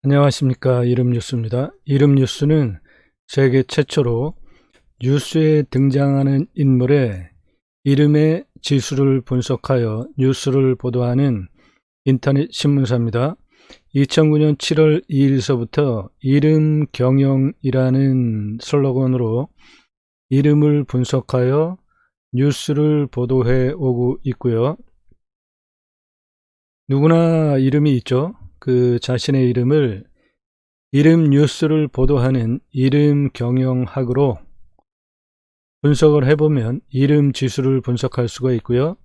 안녕하십니까. 이름뉴스입니다. 이름뉴스는 세계 최초로 뉴스에 등장하는 인물의 이름의 지수를 분석하여 뉴스를 보도하는 인터넷 신문사입니다. 2009년 7월 2일서부터 이름 경영이라는 슬로건으로 이름을 분석하여 뉴스를 보도해 오고 있고요. 누구나 이름이 있죠. 그 자신의 이름을 이름 뉴스를 보도하는 이름 경영학으로 분석을 해보면 이름 지수를 분석할 수가 있고요.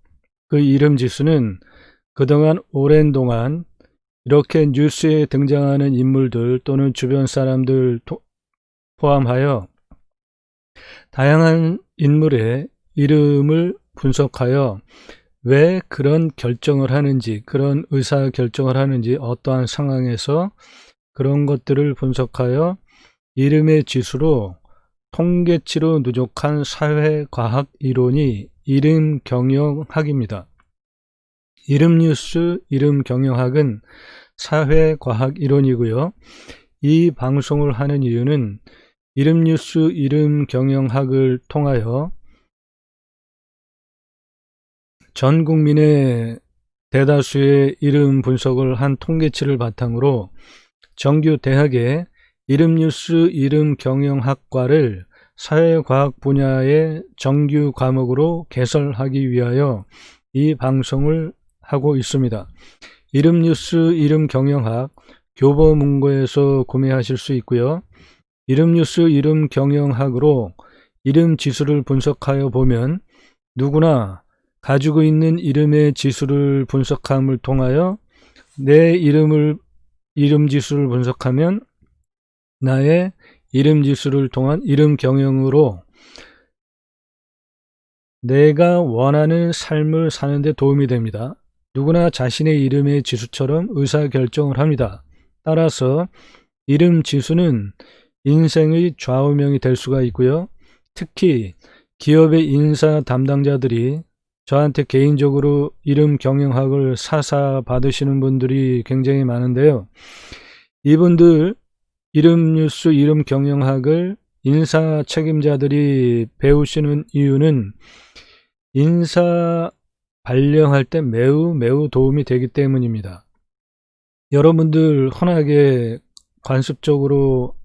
그 이름 지수는 그동안 오랜 동안 이렇게 뉴스에 등장하는 인물들 또는 주변 사람들 포함하여 다양한 인물의 이름을 분석하여 왜 그런 결정을 하는지, 그런 의사 결정을 하는지, 어떠한 상황에서 그런 것들을 분석하여 이름의 지수로 통계치로 누적한 사회과학 이론이 이름 경영학입니다. 이름 뉴스, 이름 경영학은 사회과학 이론이고요. 이 방송을 하는 이유는 이름 뉴스, 이름 경영학을 통하여 전 국민의 대다수의 이름 분석을 한 통계치를 바탕으로 정규 대학의 이름 뉴스, 이름 경영학과를 사회과학 분야의 정규 과목으로 개설하기 위하여 이 방송을 하고 있습니다. 이름 뉴스, 이름 경영학 교보문고에서 구매하실 수 있고요. 이름 뉴스, 이름 경영학으로 이름 지수를 분석하여 보면 누구나 가지고 있는 이름의 지수를 분석함을 통하여 내 이름 지수를 분석하면 나의 이름 지수를 통한 이름 경영으로 내가 원하는 삶을 사는 데 도움이 됩니다. 누구나 자신의 이름의 지수처럼 의사결정을 합니다. 따라서 이름 지수는 인생의 좌우명이 될 수가 있고요. 특히 기업의 인사 담당자들이 저한테 개인적으로 이름 경영학을 사사 받으시는 분들이 굉장히 많은데요. 이분들 이름 뉴스, 이름 경영학을 인사 책임자들이 배우시는 이유는 인사 발령할 때 매우 도움이 되기 때문입니다. 여러분들 흔하게 관습적으로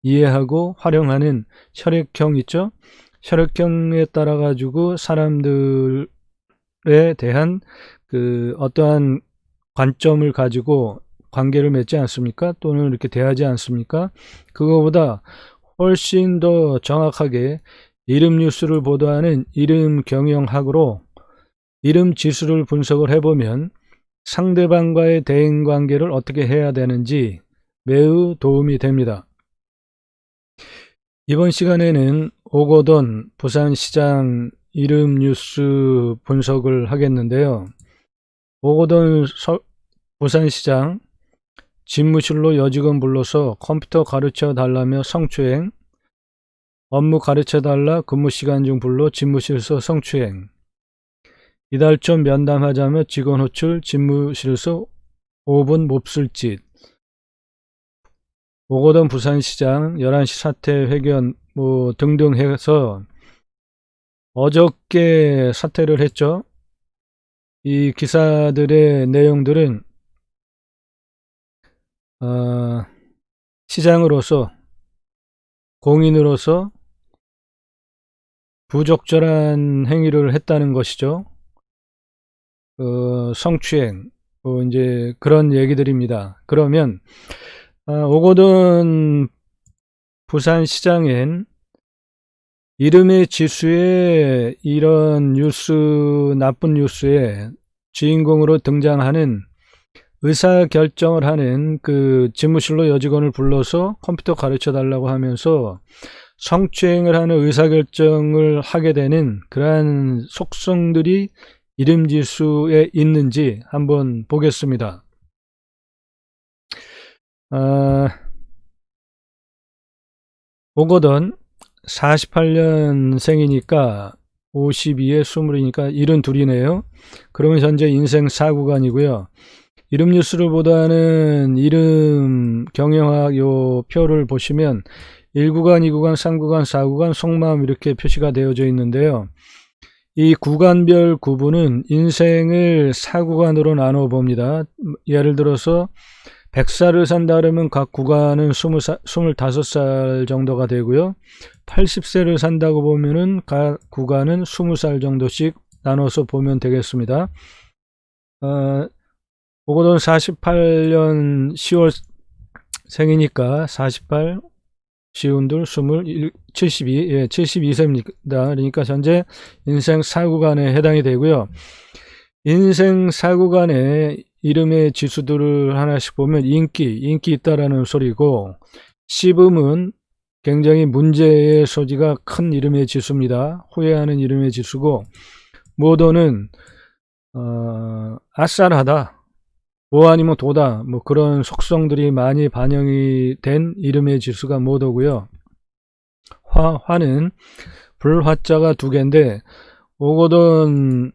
이해하고 활용하는 혈액형 있죠? 혈액형에 따라 가지고 사람들에 대한 어떠한 관점을 가지고 관계를 맺지 않습니까? 또는 이렇게 대하지 않습니까? 그거보다 훨씬 더 정확하게 이름 뉴스를 보도하는 이름 경영학으로 이름 지수를 분석을 해보면 상대방과의 대인 관계를 어떻게 해야 되는지 매우 도움이 됩니다. 이번 시간에는 오거돈 부산시장 이름 뉴스 분석을 하겠는데요. 오거돈 부산시장 집무실로 여직원 불러서 컴퓨터 가르쳐 달라며 성추행, 업무 가르쳐 달라 근무시간 중 불러 집무실에서 성추행, 이달 좀 면담하자며 직원 호출, 집무실에서 5분 몹쓸 짓, 오거돈 부산시장 11시 사퇴 회견 등등 해서 어저께 사퇴를 했죠. 이 기사들의 내용들은 시장으로서 공인으로서 부적절한 행위를 했다는 것이죠. 성추행 이제 그런 얘기들입니다. 그러면 오거돈 부산시장엔 이름의 지수에 이런 뉴스, 나쁜 뉴스에 주인공으로 등장하는 의사결정을 하는 그 집무실로 여직원을 불러서 컴퓨터 가르쳐 달라고 하면서 성추행을 하는 의사결정을 하게 되는 그러한 속성들이 이름지수에 있는지 한번 보겠습니다. 오거돈 48년생이니까 52에 20이니까 72이네요. 그러면 현재 인생 4구간이고요. 이름 뉴스를 보다는 이름 경영학 요 표를 보시면 1구간, 2구간, 3구간, 4구간, 속마음 이렇게 표시가 되어져 있는데요. 이 구간별 구분은 인생을 4구간으로 나눠 봅니다. 예를 들어서 100살을 산다 그러면 각 구간은 25살 정도가 되고요. 80세를 산다고 보면은 각 구간은 20살 정도씩 나눠서 보면 되겠습니다. 오고돈 48년 10월 생이니까 48, 시운둘, 21, 72, 72세입니다. 그러니까 현재 인생 4구간에 해당이 되고요. 인생 4구간에 이름의 지수들을 하나씩 보면 인기 있다라는 소리고, 씹음은 굉장히 문제의 소지가 큰 이름의 지수입니다. 후회하는 이름의 지수고, 모도는 아싸하다, 뭐 아니면 도다, 뭐 그런 속성들이 많이 반영이 된 이름의 지수가 모도고요. 화는 불화자가 두 개인데, 오거돈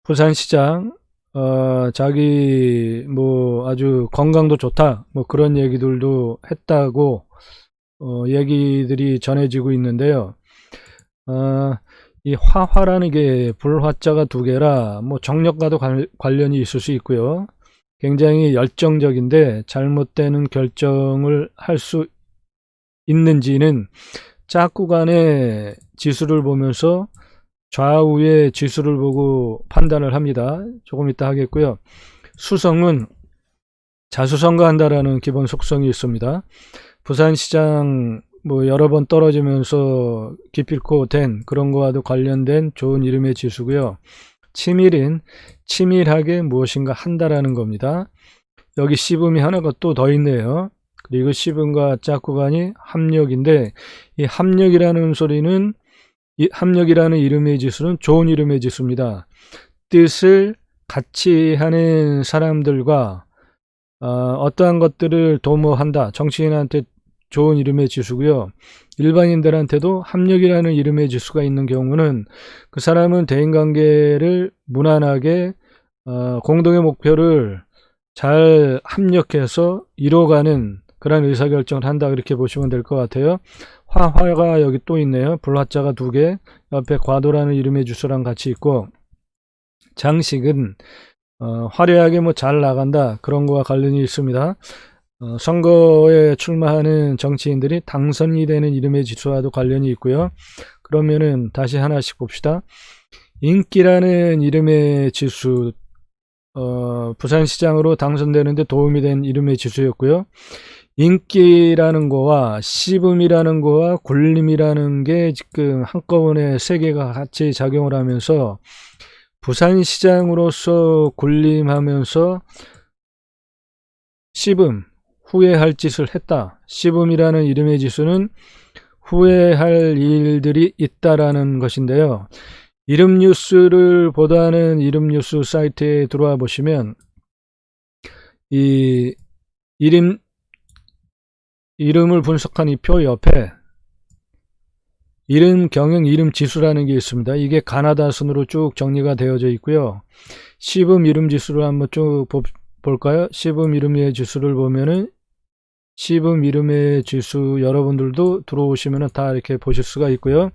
부산시장 자기 뭐 아주 건강도 좋다, 뭐 그런 얘기들도 했다고 얘기들이 전해지고 있는데요. 이 화라는 게 불화자가 두 개라 뭐 정력과도 관련이 있을 수 있고요. 굉장히 열정적인데 잘못되는 결정을 할 수 있는지는 짝구간의 지수를 보면서 좌우의 지수를 보고 판단을 합니다. 조금 이따 하겠고요. 수성은 자수성가한다라는 기본 속성이 있습니다. 부산시장 뭐 여러 번 떨어지면서 기필코 된 그런 거와도 관련된 좋은 이름의 지수고요. 치밀은 치밀하게 무엇인가 한다라는 겁니다. 여기 씹음이 하나가 또 더 있네요. 그리고 씹음과 짝구간이 합력인데, 이 합력이라는 소리는, 이 합력이라는 이름의 지수는 좋은 이름의 지수입니다. 뜻을 같이 하는 사람들과 어떠한 것들을 도모한다, 정치인한테 좋은 이름의 지수고요. 일반인들한테도 합력이라는 이름의 지수가 있는 경우는 그 사람은 대인관계를 무난하게 공동의 목표를 잘 합력해서 이뤄가는 그런 의사결정을 한다, 그렇게 보시면 될 것 같아요. 화가 여기 또 있네요. 불화자가 두 개, 옆에 과도라는 이름의 지수랑 같이 있고, 장식은 화려하게 뭐 잘 나간다, 그런 거와 관련이 있습니다. 선거에 출마하는 정치인들이 당선이 되는 이름의 지수와도 관련이 있고요. 그러면은 다시 하나씩 봅시다. 인기라는 이름의 지수, 부산시장으로 당선되는데 도움이 된 이름의 지수였고요. 인기라는 거와 씹음이라는 거와 굴림이라는 게 지금 한꺼번에 세 개가 같이 작용을 하면서 부산시장으로서 굴림하면서 씹음, 후회할 짓을 했다. 씹음이라는 이름의 지수는 후회할 일들이 있다라는 것인데요. 이름 뉴스를 보다는 이름 뉴스 사이트에 들어와 보시면 이 이름을 분석한 이 표 옆에 이름 경영 이름 지수라는 게 있습니다. 이게 가나다 순으로 쭉 정리가 되어져 있고요. 씹음 이름 지수를 한번 쭉 볼까요? 씹음 이름의 지수를 보면은 씹음 이름의 지수 여러분들도 들어오시면 다 이렇게 보실 수가 있고요.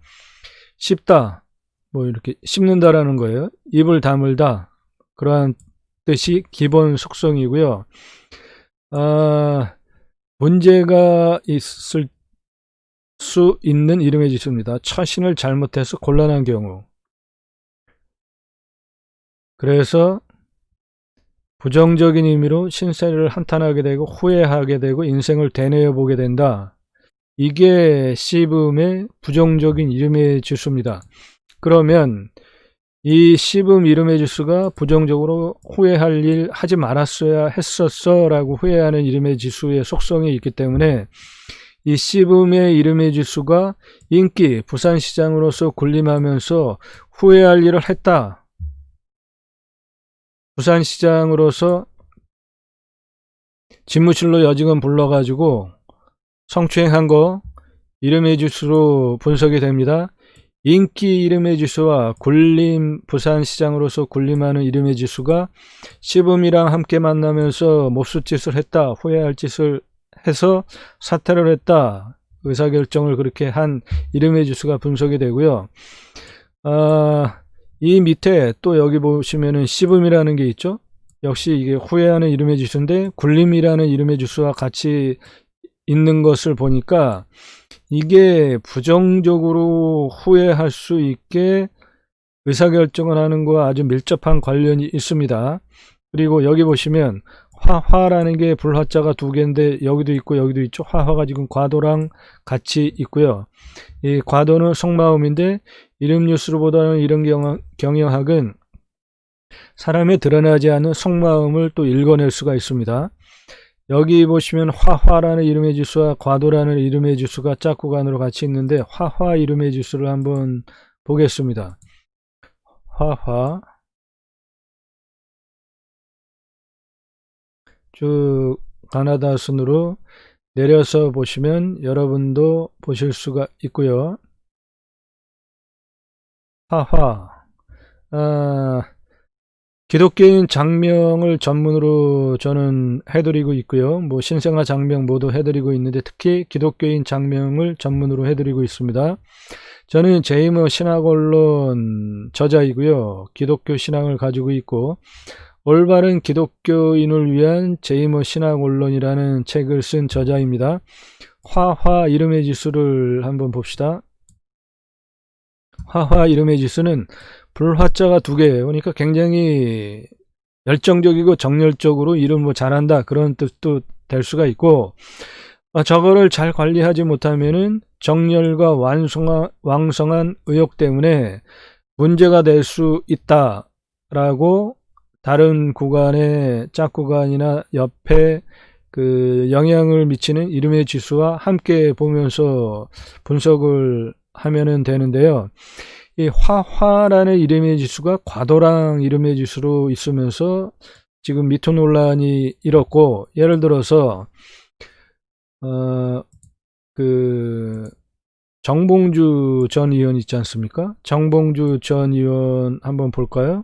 씹다, 뭐 이렇게 씹는다라는 거예요. 입을 다물다, 그러한 뜻이 기본 속성이고요. 문제가 있을 수 있는 이름의 지수입니다. 처신을 잘못해서 곤란한 경우, 그래서 부정적인 의미로 신세를 한탄하게 되고 후회하게 되고 인생을 되뇌어 보게 된다. 이게 씹음의 부정적인 이름의 지수입니다. 그러면 이 씹음 이름의 지수가 부정적으로 후회할 일 하지 말았어야 했었어 라고 후회하는 이름의 지수의 속성이 있기 때문에 이 씹음의 이름의 지수가 인기, 부산시장으로서 군림하면서 후회할 일을 했다, 부산시장으로서 집무실로 여직원 불러가지고 성추행한 거 이름의 지수로 분석이 됩니다. 인기 이름의 지수와 굴림, 부산시장으로서 굴림하는 이름의 지수가 시범이랑 함께 만나면서 몹쓸 짓을 했다, 후회할 짓을 해서 사퇴를 했다, 의사결정을 그렇게 한 이름의 지수가 분석이 되고요. 이 밑에 또 여기 보시면은 시범이라는 게 있죠. 역시 이게 후회하는 이름의 지수인데 굴림이라는 이름의 지수와 같이 있는 것을 보니까 이게 부정적으로 후회할 수 있게 의사결정을 하는 것과 아주 밀접한 관련이 있습니다. 그리고 여기 보시면 화화라는 게 불화자가 두 개인데 여기도 있고 여기도 있죠. 화화가 지금 과도랑 같이 있고요. 이 과도는 속마음인데 이름뉴스보다는 이런 경영학은 사람의 드러나지 않는 속마음을 또 읽어낼 수가 있습니다. 여기 보시면 화화라는 이름의 지수와 과도라는 이름의 지수가 짝구간으로 같이 있는데 화화 이름의 지수를 한번 보겠습니다. 화화 쭉 가나다 순으로 내려서 보시면 여러분도 보실 수가 있고요. 화화 기독교인 장명을 전문으로 저는 해드리고 있고요. 뭐 신생아 장명 모두 해드리고 있는데 특히 기독교인 장명을 전문으로 해드리고 있습니다. 저는 제이머 신학언론 저자이고요. 기독교 신앙을 가지고 있고 올바른 기독교인을 위한 제이머 신학언론이라는 책을 쓴 저자입니다. 화화 이름의 지수를 한번 봅시다. 화화 이름의 지수는 불화자가 두 개예요. 그러니까 굉장히 열정적이고 정열적으로 일을 뭐 잘한다 그런 뜻도 될 수가 있고 저거를 잘 관리하지 못하면은 정열과 왕성한 의욕 때문에 문제가 될 수 있다라고 다른 구간의 짝구간이나 옆에 그 영향을 미치는 이름의 지수와 함께 보면서 분석을 하면은 되는데요. 이 화화라는 이름의 지수가 과도랑 이름의 지수로 있으면서 지금 미투 논란이 일었고 예를 들어서 정봉주 전 의원 있지 않습니까? 정봉주 전 의원 한번 볼까요?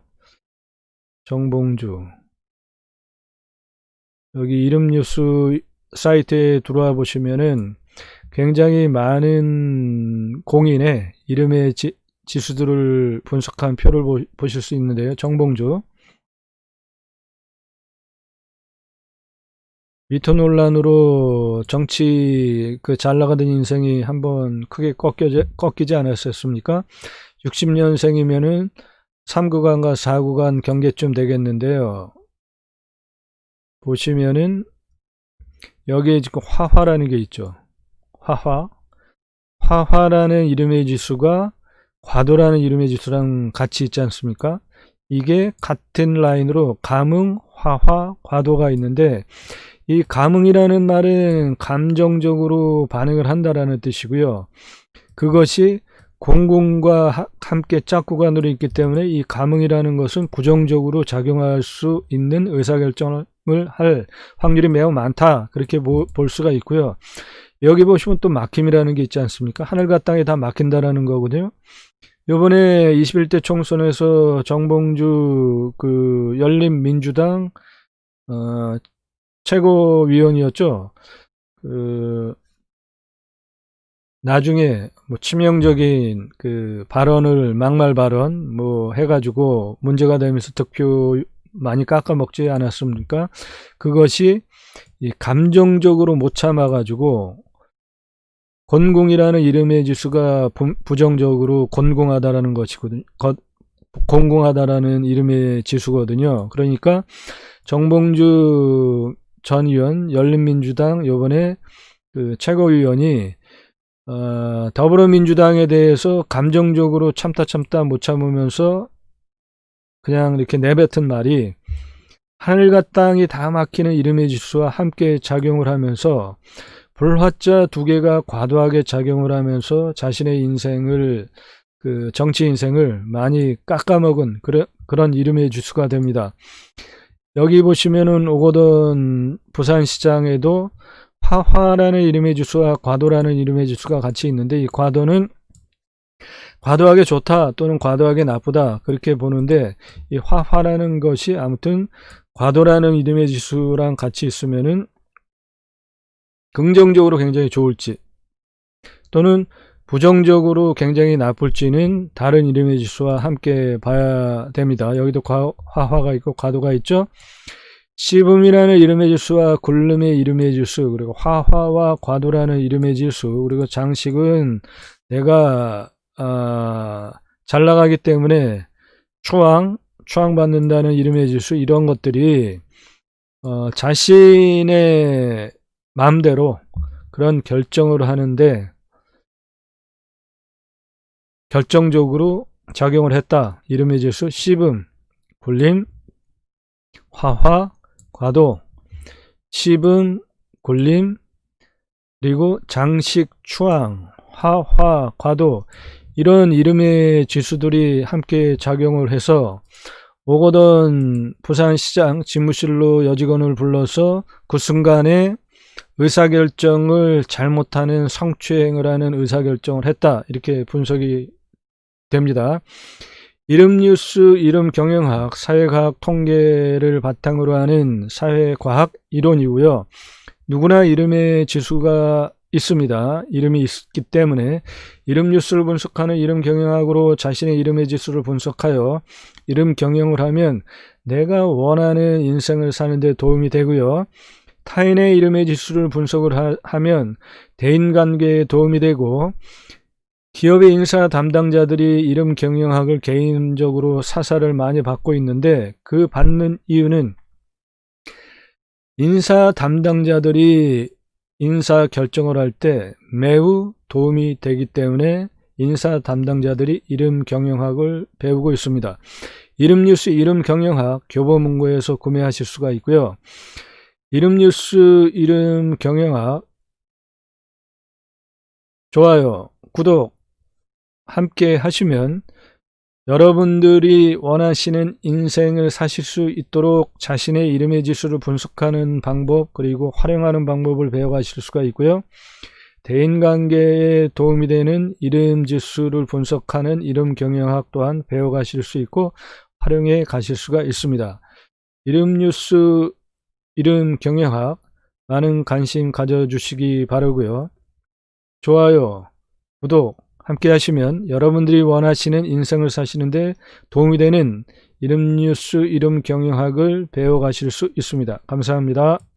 정봉주 여기 이름뉴스 사이트에 들어와 보시면은 굉장히 많은 공인의 이름의 지수들을 분석한 표를 보실 수 있는데요. 정봉주 미투 논란으로 정치 잘 나가던 인생이 한번 크게 꺾이지 않았었습니까? 60년생이면은 3구간과 4구간 경계쯤 되겠는데요. 보시면은 여기에 지금 화화라는 게 있죠. 화화라는 이름의 지수가 과도라는 이름의 지수랑 같이 있지 않습니까? 이게 같은 라인으로 감흥, 화화, 과도가 있는데 이 감흥이라는 말은 감정적으로 반응을 한다라는 뜻이고요. 그것이 공공과 함께 짝구간으로 있기 때문에 이 감흥이라는 것은 부정적으로 작용할 수 있는 의사결정을 할 확률이 매우 많다. 그렇게 볼 수가 있고요. 여기 보시면 또 막힘이라는 게 있지 않습니까? 하늘과 땅이 다 막힌다라는 거거든요. 요번에 21대 총선에서 정봉주 열린민주당 최고위원이었죠. 나중에 뭐 치명적인 발언을 막말 발언 뭐 해가지고 문제가 되면서 득표 많이 깎아먹지 않았습니까? 그것이 이 감정적으로 못 참아가지고 곤궁이라는 이름의 지수가 부정적으로 곤궁하다라는 것이거든요. 곤궁하다라는 이름의 지수거든요. 그러니까 정봉주 전 의원 열린민주당 요번에 최고위원이 더불어민주당에 대해서 감정적으로 참다 못 참으면서 그냥 이렇게 내뱉은 말이 하늘과 땅이 다 막히는 이름의 지수와 함께 작용을 하면서 불화자 두 개가 과도하게 작용을 하면서 자신의 인생을 정치 인생을 많이 깎아먹은 그런 이름의 지수가 됩니다. 여기 보시면은 오거돈 부산시장에도 화화라는 이름의 지수와 과도라는 이름의 지수가 같이 있는데 이 과도는 과도하게 좋다 또는 과도하게 나쁘다 그렇게 보는데, 이 화화라는 것이 아무튼 과도라는 이름의 지수랑 같이 있으면은 긍정적으로 굉장히 좋을지 또는 부정적으로 굉장히 나쁠지는 다른 이름의 지수와 함께 봐야 됩니다. 여기도 화화가 있고 과도가 있죠. 씨붐이라는 이름의 지수와 굴름의 이름의 지수, 그리고 화화와 과도라는 이름의 지수, 그리고 장식은 내가 잘 나가기 때문에 추앙받는다는 이름의 지수, 이런 것들이 자신의 마음대로 그런 결정을 하는데 결정적으로 작용을 했다. 이름의 지수 씨붐, 굴림, 화화, 과도, 씨붐, 굴림, 그리고 장식, 추앙, 화화, 과도, 이런 이름의 지수들이 함께 작용을 해서 오거돈 부산시장 집무실로 여직원을 불러서 그 순간에 의사결정을 잘못하는 성추행을 하는 의사결정을 했다. 이렇게 분석이 됩니다. 이름 뉴스, 이름 경영학, 사회과학 통계를 바탕으로 하는 사회과학 이론이고요. 누구나 이름의 지수가 있습니다. 이름이 있기 때문에 이름 뉴스를 분석하는 이름 경영학으로 자신의 이름의 지수를 분석하여 이름 경영을 하면 내가 원하는 인생을 사는 데 도움이 되고요. 타인의 이름의 지수를 분석을 하면 대인관계에 도움이 되고, 기업의 인사 담당자들이 이름 경영학을 개인적으로 사사를 많이 받고 있는데, 그 받는 이유는 인사 담당자들이 인사 결정을 할 때 매우 도움이 되기 때문에 인사 담당자들이 이름 경영학을 배우고 있습니다. 이름 뉴스, 이름 경영학 교보문고에서 구매하실 수가 있고요. 이름 뉴스, 이름 경영학 좋아요, 구독 함께 하시면 여러분들이 원하시는 인생을 사실 수 있도록 자신의 이름의 지수를 분석하는 방법, 그리고 활용하는 방법을 배워가실 수가 있고요. 대인관계에 도움이 되는 이름 지수를 분석하는 이름 경영학 또한 배워가실 수 있고 활용해 가실 수가 있습니다. 이름 뉴스, 이름 경영학 많은 관심 가져주시기 바라고요. 좋아요, 구독 함께 하시면 여러분들이 원하시는 인생을 사시는데 도움이 되는 이름 뉴스, 이름 경영학을 배워가실 수 있습니다. 감사합니다.